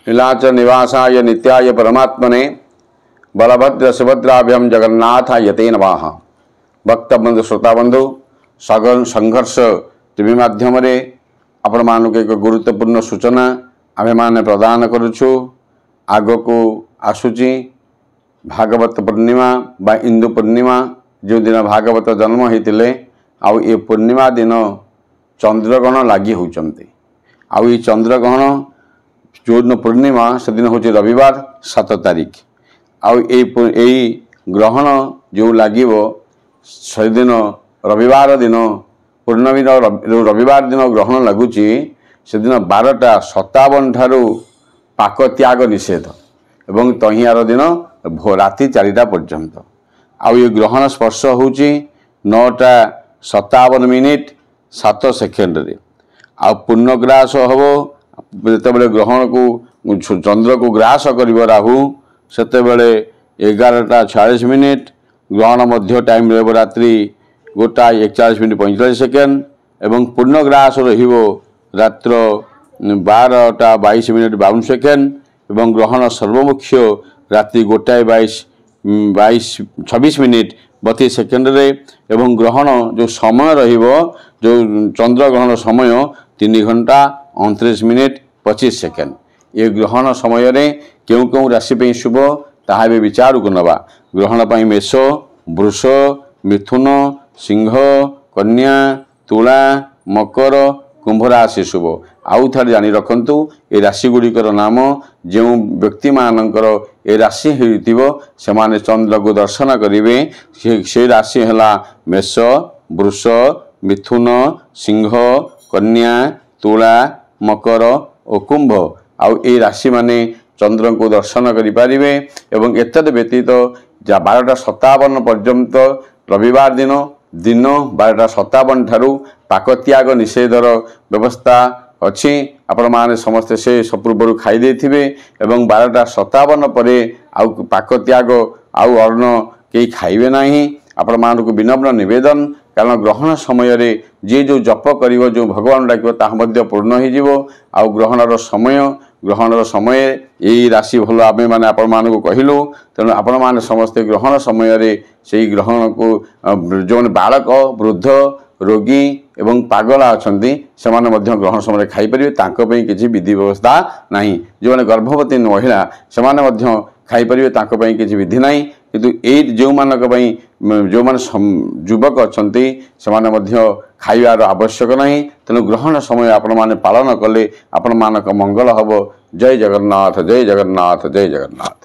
नीलाचल निवासाय नित्याय परमात्मने बलभद्र सुभद्राभ्यम जगन्नाथायते नमः। भक्तबंधु श्रोताबंधु सगन संघर्ष टीवी माध्यम आपण मानक एक गुरुत्वपूर्ण सूचना आमे माने प्रदान करुछु। आग को आसुची भागवत पूर्णिमा बा इंदु पूर्णिमा जो दिन भागवत जन्म होते आउ ये पूर्णिमा दिन चंद्रग्रहण लगी होती। आउ ये चंद्रग्रहण जो दिन पूर्णिमा से दिन हूँ रविवार 7 तारीख। आउ यही ग्रहण जो लगे से दिन रविवार दिन पूर्णमी रविवार दिन ग्रहण लगुच से दिन 12:57 ठारू पाक त्याग निषेध एवं तहियार दिन राति 4टा पर्यंत। आउ ये ग्रहण स्पर्श होची 9:57 7 सेकेंड रे। आ पूर्णग्रास हम जिते ग्रहण को चंद्र को ग्रास कर राहु से 11:46 ग्रहण मध्य टाइम रही रात्रि 1:41 सेकेंड एवं पूर्णग्रास रात्र 12:22 सेकेंड एवं ग्रहण सर्वमुख्य रात्रि 1:26 सेकेंड रे एवं ग्रहण जो समय रहिबो जो चंद्र ग्रहण समय 3 घंटा 29 25 सेकेंड। ये ग्रहण समय रे क्यों क्यों राशि पे शुभ ताहा भी विचार को नवा। ग्रहण पर मेष वृष मिथुन सिंह कन्या तुला मकर कुंभ राशि शुभ। आउ थे जानी रखु ये राशि गुड़िकर नाम जो व्यक्ति मानकर ए राशि से माने चंद्र को दर्शन करेंगे से राशि है मेष वृष मिथुन सिंह कन्या तुला मकर और कुंभ। आउ ए राशि माने चंद्र को दर्शन करें एवं एतद व्यतीत 12:57 पर्यंत रविवार दिन 12:57 ठारू पाक त्याग निषेधर व्यवस्था अच्छी। आपण माने समस्ते से पूर्व खाई देथिबे एवं 12:57 परे आउ पाक त्याग आउ अन्न कई खाइबे नहीं। आपण मानक विनम्र निवेदन कारण ग्रहण समय रे जे जो जप करिवो जो भगवान डाकिवो ताहा मध्य पूर्ण हो जिवो। आउ ग्रहणर समय यही राशि भल आमे माने आपण मानक कहिलु तेणु आपण माने समस्ते ग्रहण समय रे सेही ग्रहण को जो बालक वृद्ध रोगी एवं पागला अछंती से माने मध्य ग्रहण समय खाई परिबे तांको पई किछि विधि व्यवस्था नाही। जो माने गर्भवती महिला से माने मध्य खाई परिबे तांको पई किछि विधि नाही किंतु ए जो मानक पई जो माने युवक अछंती से माने मध्य खाइबार आवश्यक नहीं। तेणु ग्रहण समय आपण माने पालन कले आपण मानक मंगल हबो। जय जगन्नाथ जय जगन्नाथ जय जगन्नाथ।